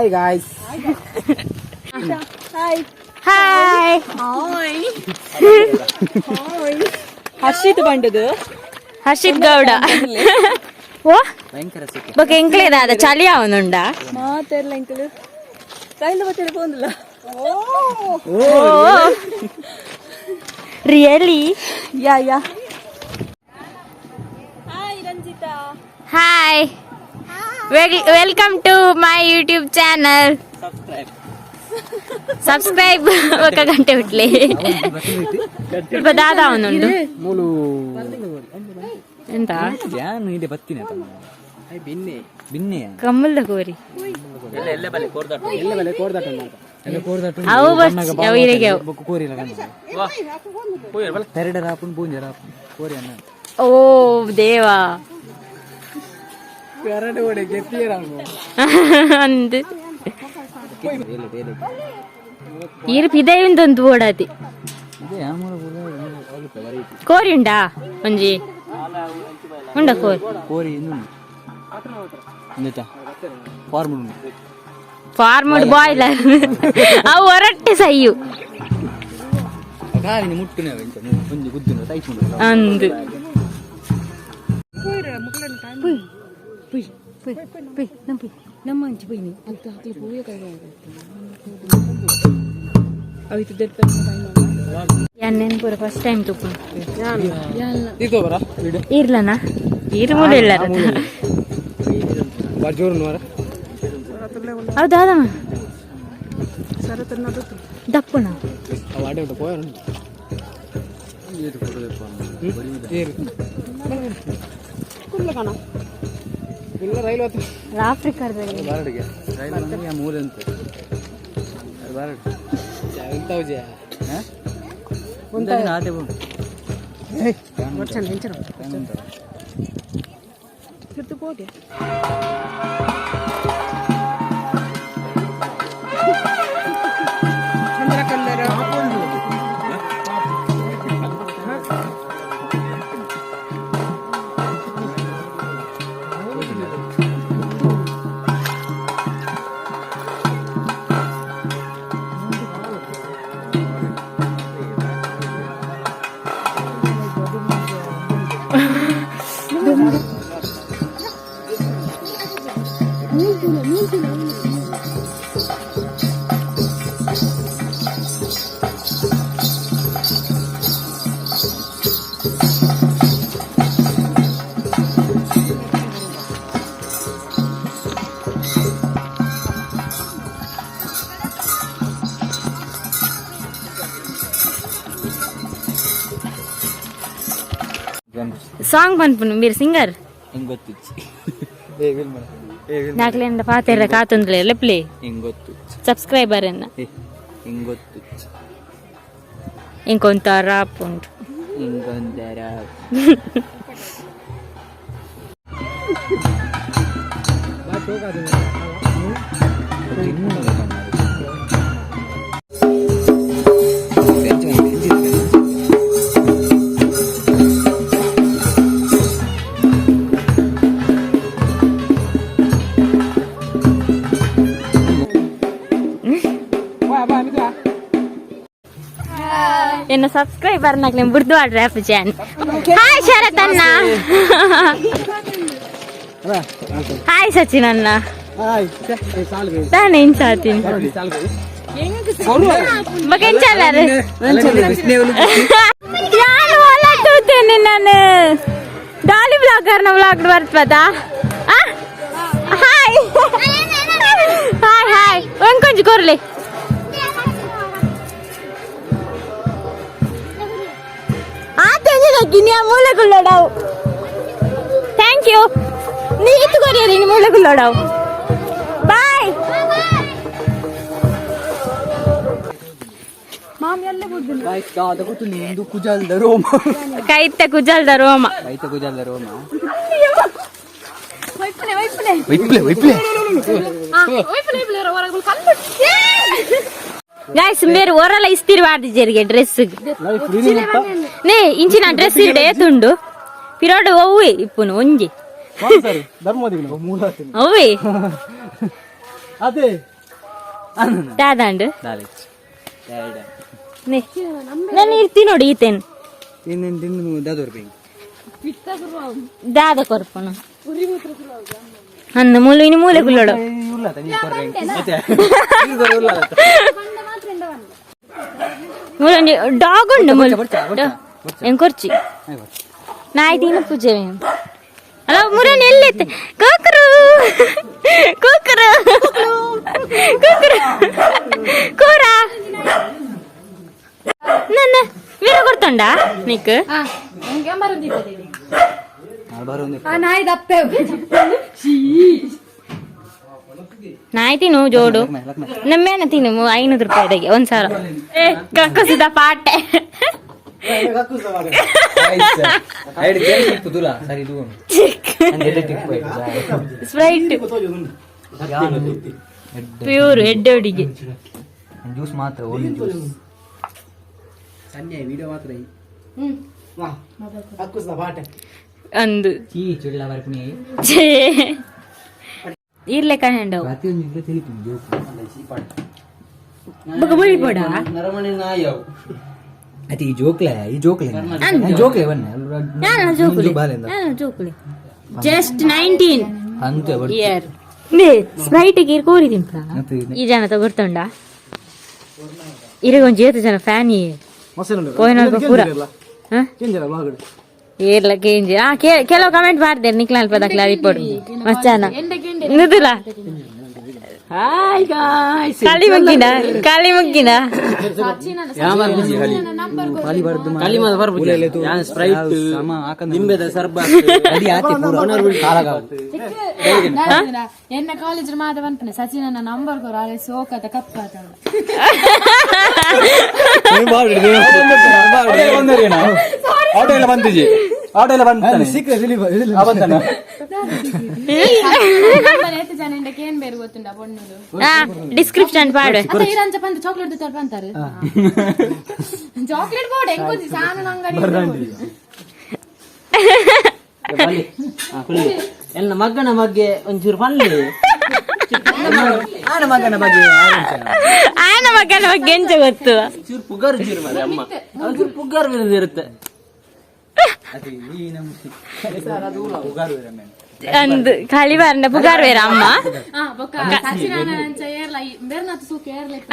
Hi guys. Hi. Hi. Harshit ಬಂಡದು Harshit Gowda ಓ ಬೊಕ ಎಂಕ್ಲೆದ ಅದ ಚಳಿ ಅವನುಂಡ ಮಾತೆಲ್ಲ ಎಂಕಲು ಕೈಲ ಬತ್ತಲೆ ಪೋಂದುಲ oh really yeah hi Ranjita hi welcome to my YouTube channel subscribe ఒక ಗಂಟೆ ಬಿಟ್ಲೆ ಇಪ್ಪ ದಾದ ಅವನುಂಡು ಎಂತ ಕಮ್ಮಲ್ದ ಕೋರಿ ಅವು ಅವು ಇರೆಗೆ ಓ ದೇವಾ ಅಂದ್ ಇರ್ಪಿ ಇದೊಂದು ಓಡಾತಿ ಕೋರಿ ಉಂಡಾ ಒಂಜಿ ಉಂಡ ಕೋರಿ ಫಾರ್ಮಡ್ ಬಾಯ್ಲರ್ ಅವು ಹೊರಟ್ಟೆ ಸಯ್ಯು ಅಂದು ಎಣ್ಣೆನ್ ಪೂರ ಫಸ್ಟ್ ಟೈಮ್ ತುಪ್ಪು ಇರ್ಲನ ಇರ್ಮೂಲ ಇಲ್ಲ ಹೌದಾದಮ್ಮ ದಪ್ಪಣ ಆಫ್ರಿಕಾದಲ್ಲಿ సాంగ్ పనుపును మీరు సింగర్ నాకులేంద పాతేర కాతుందిలే ప్లే సబ్స్క్రైబర్ అన్న ఇంకొంత రాప్ ఉంటు ಎನ್ನ ಸಬ್ಸ್ಕ್ರೈಬರ್ ನಾಗ್ಲೆ ಬುರ್ದುವಾಡ್ ರ್ಯಾಪ್ ಚಾನ್ ಹಾಯ್ ಶರತ್ ಅಣ್ಣ ಹಾಯ್ ಸಚಿನ್ ಅಣ್ಣ ತಾನೇ ಇನ್ಸಾತೀನಿ ಬಗೆಂಚಾಲಾರೆ ನಾನು ಹೊಲ ತೂತೇನೆ ನಾನು ಡಾಲಿ ಬ್ಲಾಗರ್ನ ಬ್ಲಾಗ್ ಬರ್ತದಾ ಹಾಯ್ ಹಾಯ್ ಹಾಯ್ ಒಂದ್ ಕೊಂಚ ಕೊರ್ಲಿ ಮೂಲೆಗುಳ್ಳೋಡಾವು ಥ್ಯಾಂಕ್ ಯು ನೀ ಇತ್ತು ಕೊರಿಯರಿ ಮೂಲೆಗುಳ್ಳೋಡಾವು ಬಾಯ್ ಕೈತ ಕುಜಲ್ದ ರೋಮ गाइस मेरे ओरला इस्त्री वार्दी जरिगे ड्रेस ने इंचिन ड्रेस इडे ತುಂಡು ಪಿರೋಡ್ ಓವೆ ಇಪ್ಪುನು ಒಂಜಿ ಧರ್ಮದಿನ ಮೂಲ ಓವೆ ಅದೇ ದಾದಂಡು ನಾನು ಇರ್ತೀನಿ ನೋಡಿ ಈತೇನು ದಾದ ಕೊರ್ಪನು ಅಂದ ಮೂಲ ಇನ್ನು ಮೂಲೆ ಕುಳ್ಳೋಡು ಡಾಗ್ ಉಂಡು ಮೂಲ ಹೆಂಗ್ ಕೊರ್ಚಿ ನಾಯ್ತಿನ ಪೂಜೆ ಅಲ್ಲ ಮುರನ್ ಎಲ್ಲಿತ್ತೆ ಕೋಕರು ಕೋಕರು ಕೋಕರು ಕೋರ ನನ್ನ ವೀರ ಕೊಡ್ತೊಂಡ ನಿಕ್ ನಾಯಿ ತಿನ್ನು ಜೋಡು ನಮ್ಮೇನ ತಿನ್ನು 500 ರೂಪಾಯಿಗೆ 1000 ಕಕ್ಕಸಿದ ಪಾಟೆ ಸ್ಪ್ರೈಟ್ ಪ್ಯೂರ್ ಎಡ್ಡೋಡಿಗೆ ಜ್ಯೂಸ್ ಮಾತ್ರ ಓನ್ಲಿ ಜ್ಯೂಸ್ ಅಂದು ಇರ್ಲೆ ಕಣ್ಣು ಈ ಜೋಕ್ಲೆ ಜಸ್ಟ್ 19 ಇಯರ್ ಸ್ಪ್ರೈಟ್ ಗೆ ಕೋರಿ ತಿಂಪ ಈ ಜನ ತಗೊರ್ತೊಂಡ ಇರಗೊಂದು ಜೇತು ಜನ ಫ್ಯಾನ್ ಪೂರ ಏರ್ಲ ಕೇಂಜಿ ಕೆಲವು ಕಮೆಂಟ್ ಮಾಡ್ತಾರೆ ನಿಕ್ಲಾಲ್ ಪದಕ್ಲ ರಿಪೋರ್ಟ್ ಮಸ್ತಾನ ನಿದುಲ ಕಾಲಿ ಮುಗ್ಗಿನ ಎನ್ನ ಕಾಲೇಜ್ ಮಾತ ಬಂತಾನೆ ಸಚಿನ ನಂಬರ್ ಕೊರ ಸೋಕದ ಕಪ್ಪ ಡಿಸ್ಕ್ರಿಪ್ಷನ್ ಪಾಡು ಚಾಕ್ಲೇಟ್ ತರ್ಪಂತಾರೆ ಚಾಕ್ಲೇಟ್ ಬೋರ್ಡ್ ಹೆಂಗ್ ಸಾನ ಅಂಗಡಿ ಎಲ್ಲ ಮಗನ ಬಗ್ಗೆ ಒಂಚೂರು ಪಲ್ಲೆ ಆನ ಮಗನ ಬಗ್ಗೆ ಎಂಚ ಗೊತ್ತು ಚೂರು ಪುಗಾರ್ ಅಮ್ಮ ಒಂಚೂರು ಪುಗಾರ್ ಇರುತ್ತೆ ಅಂದು ಕಳಿವಾರನ ಪುಗಾರ್ ಬೇರ ಅಮ್ಮ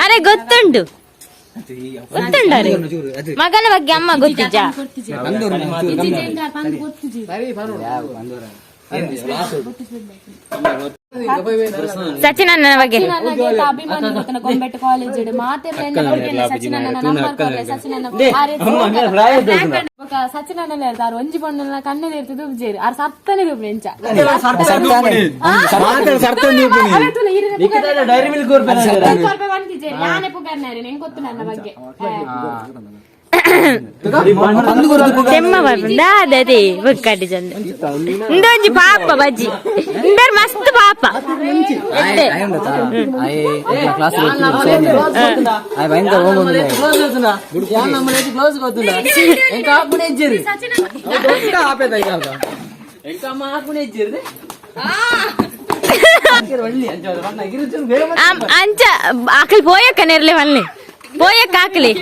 ಅರೆ ಗೊತ್ತುಂಟು ಮಗನ ಬಗ್ಗೆ ಅಮ್ಮ ಗೊತ್ತಿಜ್ಜ ಸಚಿನ್ ಅಣ್ಣನ ಬಗ್ಗೆ ಅಭಿಮಾನಿ ಗೊತ್ತನ ಗೊಂಬೆಟ್ಟು ಕಾಲೇಜ್ ಸಚಿನ್ ಅಣ್ಣನ ನಂಬರ್ ಸಚಿನ್ ಅಣ್ಣ ಸಚಿನ್ ಅಣ್ಣನ ಹೇಳ್ತಾರೆ ಒಂಜಿ ಪಣ್ಣನ ಕಣ್ಣಲ್ಲಿ ಇರ್ತದೆ ಉಬ್ಜೇರಿ ಆರ್ ಸತ್ತನೇ ರೂಪ ಎಂಚ ಯಾನೆ ಪುಗಾರ್ನಾರಿ ಹೆಂಗ್ ಗೊತ್ತು ನನ್ನ ಬಗ್ಗೆ ತೆಮ್ಮ ಬರ್ಬಂದಾದದಿ ಬುಕ್ಕಡಿ ಚಂದ ಇಂದೊಂಜಿ ಪಾಪ ಬಜ್ಜಿ ಇಂದರ್ ಮಸ್ತ್ ಪಾಪ ಅಂಚ ಆಕಲ್ ಪೋಯಕ್ಕ ನೆರ್ಲೆ ಮಲ್ಲೆ ಪೋಯಕ್ಕ ಆಕಲಿ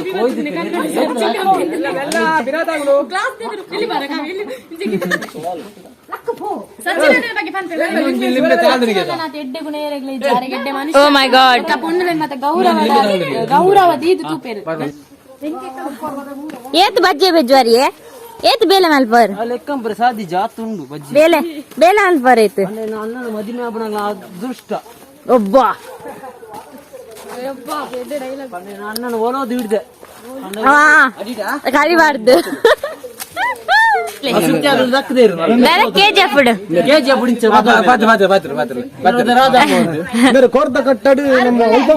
ಓ ಮೈ ಗಾಡ್ ಗೌರವ ದೀದು ತೂಪೇರು ಏತ್ ಬಜ್ಜೆ ಬೆಜ್ವಾರಿ ಏತ್ ಬೇಲೆ ಮಲ್ಪರ್ ಲೆಕ್ಕಂಪರ ಸಾದಿ ಜಾತುಂಡು ಬಜ್ಜಿ ಬೇಲೆ ಮಲ್ಪರ್ ಏತ್ ಅಣ್ಣನ ಮದಿಮೆ ಆಪಣಗಳ ಅದೃಷ್ಟ ಒಬ್ಬ ಅಣ್ಣನ ಓಲೋದು ಹಿಡ್ದೆ ಕಳಿಬಾರ್ದು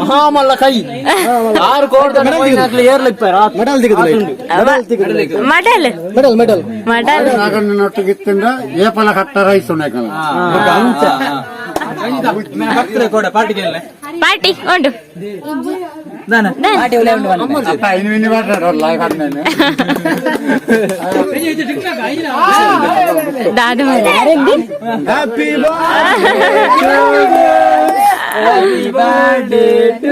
ಮಹಾಮಲ್ಲ ಕೈ ಆರು ಕೋರ್ದ ಮಟಲ್ ಏಪಲ ಕಟ್ಟ ರೈಸ್ ಪಾರ್ಟಿ ಉಂಟು ದಾದು Happy birthday to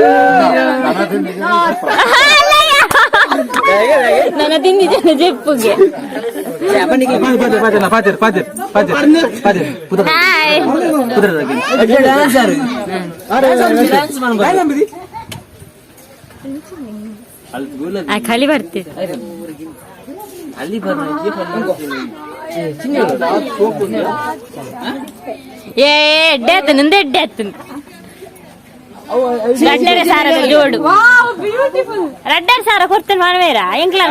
ನನ್ನ ತಿಂದಿದ್ದೇನೆ ಜೆಪ್ಪುಗೆ ಖಾಲಿ ಬರ್ತೀವಿ ಅಲ್ಲಿ ಎಡ್ಡೆ ಆಯ್ತು ನಂದು ಎಡ್ಡೆ ಆಯ್ತು ರಡ್ಡರೆ ಸಾರ ಜೋಡು ರಡ್ಡರೆ ಸಾರ ಕೊಡ್ತೇನೆ ಮಾನವೇರ ಎಂಕ್ಲ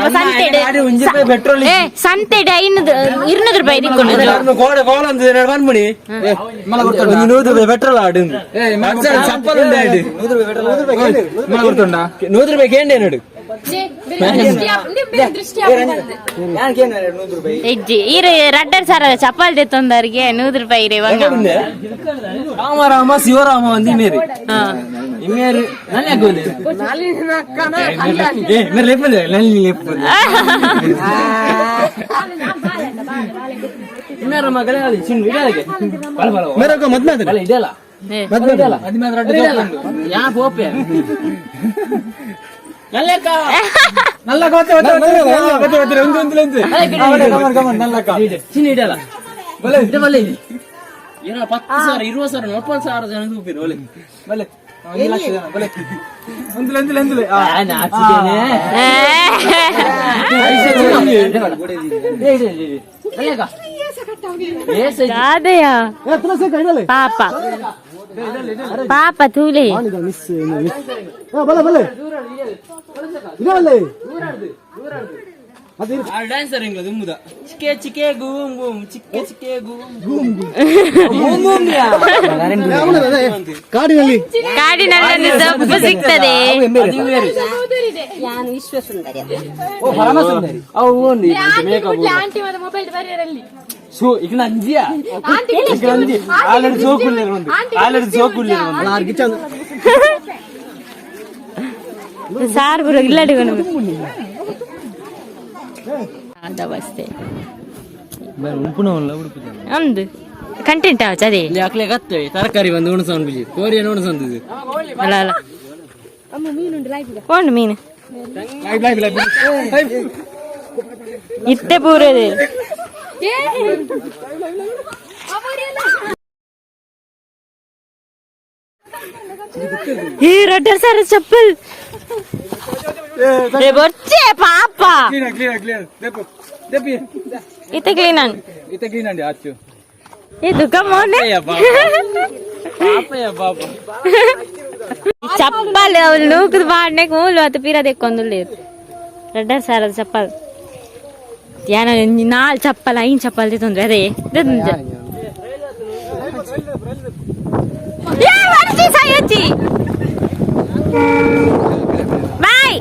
ಸಂತೆಡೆ 200 ರೂಪಾಯಿ ಇಟ್ಕೊಂಡು పెట్రోల్ ఆడు 100 ರೂಪಾಯಿ ಕೇಂದ್ರ ಏನಾಡು ಹೆಜ್ಜಿ ಈರು ರಡ್ಡರ್ ಸಾರ ಚಪ್ಪಲ್ ತೆತ್ತೊಂದರಿಗೆ 100 ರೂಪಾಯಿ ಇರೇ ರಾಮ ಶಿವರಾಮ ಒಂದಿನೇರಿ ಇಮೇರು ಏನೋ 10,000 20,000 40,000 ಜನ ಕೂಪಿರು ಒಲೆ ಬಲೆ 1 ಲಕ್ಷ ಜನ ಬಲೆ ಒಂದುಲೆ ಪಾಪ ಪಾಪ ತೂಲೆ ಡ್ಯಾನ್ಸರ್ ಹೆಂಗ ದುಮ್ಮುದ ಚಿಕ್ಕೆ ಚಿಕ್ಕೆ ಗೂಮ್ ಗೂಮ್ ಚಿಕ್ಕೆ ಚಿಕ್ಕೆ ಗೂಮ್ ಗೂಮ್ ಕಾಡಿನಲ್ಲಿ ಸೊಪ್ಪು ಸಿಗ್ತದೆ ನಾನು ವಿಶ್ವಸುಂದರಿ ಸಾರ್ ಬರೋ ಇಲ್ಲಡಿ ಅವಸ್ಥೆ ಒಂದು ಕಂಟೆಂಟ್ ಅದೇ ತರಕಾರಿ ಬಂದು ಉಣಸನ್ ಬಿಜಿ ಕೋರಿಯನ್ನು ಉಣಸಂದಿದ್ದು ಅಲ್ಲ ಅಲ್ಲ ಕೊಂಡು ಮೀನು ಇತ್ತೆ ಪೂರದೆ ಈ ರಡ್ಡರ್ ಸಾರ ಚಪ್ಪಲ್ ಬೊಚ್ಚೆ ಪಾಪ ಇತ್ತೆ ಕ್ಲೀನ್ ಅಂಡಿ ಇದು ಕಮ್ಮೋನೆ ಚಪ್ಪಲ್ ಅವಳು ನೂಕದ್ ಮಾಡ್ನೆ ಮೂಲು ಅದು ಪೀರ ತೆಕ್ಕೊಂದುಲ್ಲೇರು ರಡ್ಡರ್ ಸಾರದ ಚಪ್ಪಲ್ ಏನೋ 4 ಚಪ್ಪಲ್ 5 ಚಪ್ಪಲ್ ತೊಂದ್ರೆ ಅದೇ ಬಾಯ್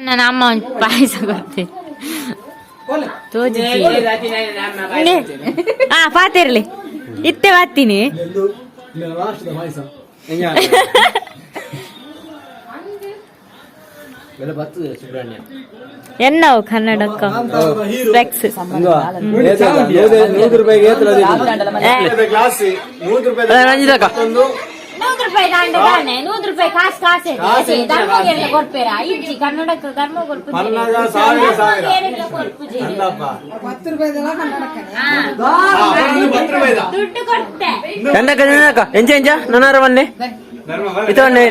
ನನ್ನ ಅಮ್ಮ ಒಂದು ಪಾಯಸ ಕೊಡ್ತೆ ಪಾತಿರ್ಲಿ ಇತ್ತೆ ಬಾತೀನಿ ಎನ್ನವು ಕನ್ನಡಕ್ಕ ಸ್ಪೆಕ್ಸ್ 100 ರೂಪಾಯಿಗೆ 100 ರೂಪಾಯಿ ದಾಂಡೆ 100 ರೂಪಾಯಿ ಕಾಸೆ ಧರ್ಮಗೆಲ್ಲ ಕೊಡ್ಪೇರ ಇಜ್ಜಿ ಕನ್ನಡಕ್ಕೆ ಧರ್ಮ ದುಡ್ಡು ಕೊಡ್ತೆ ಎಂಚ ಎಂಚ ನನ್ನಾರ ಬನ್ನಿ ಇತವನ್ನೇ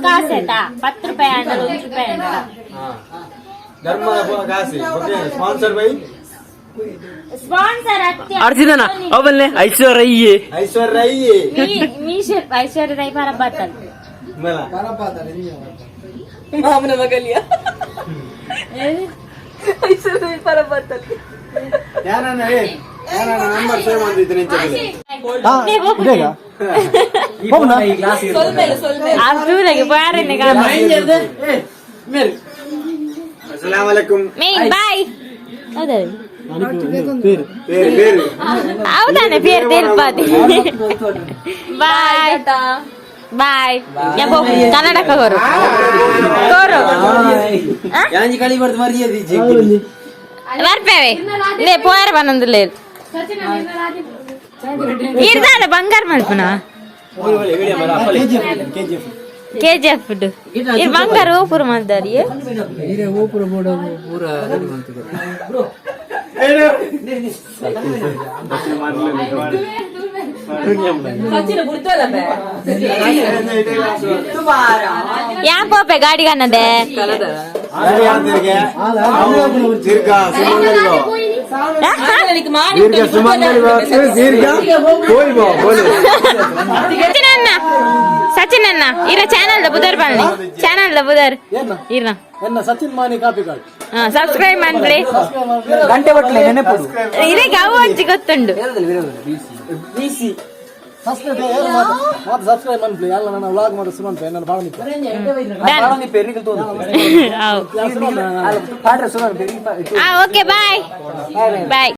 ಕಾಸೇತಾ 10 ರೂಪಾಯಿ ಅಂಡಲು 1 ರೂಪಾಯಿ ಅಂಡಲ ಸ್ಪಾನ್ಸರ್ ಬೈ ಸ್ಪಾನ್ಸರ್ ಅರ್ಜಿದನ ಅವನ್ನೇ ಐಶ್ವರ್ಯ ಐಶ್ವರ್ಯ ರೈ ಪರಬತ್ತಲ್ ಮಾಮನ ಮಗಲಿಯ ಐಶ್ವರ್ಯ ಪರಬತ್ತಲ್ ಬಾಯ್ ಹೌದಾನೆ ಪೇರು ತೆಲ್ಪಾದಿ ಬಾಯ್ ಬಾಯ್ ಯಾಕೋ ಕನ್ನಡಕ ಕೋರು ಕಳಿಬಾರ್ದು ಮರ್ಯಾದೆ ಬರ್ಪೇವೆ ಲೇ ಪೋಯರ್ ಬಂದೊಂದು ಇರ್ದಾದ ಬಂಗಾರ ಮಾಡ್ಪುನ KGF ಇದು ಬಂಗಾರ ಓಪುರ ಮಾಡ್ದಾರಿ ಯಾ ಪೋಪೆ ಗಾಡಿ ಕನ್ನದೆ ಸಚಿನ್ ಅಣ್ಣ ಇರ ಚಾನಲ್ ಬುಧರ್ ಬನ್ನಿ ಚಾನಲ್ ಬುಧರ್ ಇರ ಸಚಿನ್ ಮಾನಿ ಕಾಪಿ ಕಾರ್ಡ್ ಸಬ್ಸ್ಕ್ರೈಬ್ ಮಾಡ್ಲಿ ಗಂಟೆ ಬಟ್ಲೆ ನೆನಪುಡು ಇದೇ ಗಾವು ಅಜ್ಜಿ ಗೊತ್ತುಂಡು ಸಬ್ಸ್ಕ್ರೈಬ್ ಮಾಡ್ಲಿ ಎಲ್ಲ ನನ್ನ ವ್ಲಾಗ್ ಮಾಡೋ ಸುಮಂತ ನನ್ನ ಭಾವನೆ ಓಕೆ ಬಾಯ್ ಬಾಯ್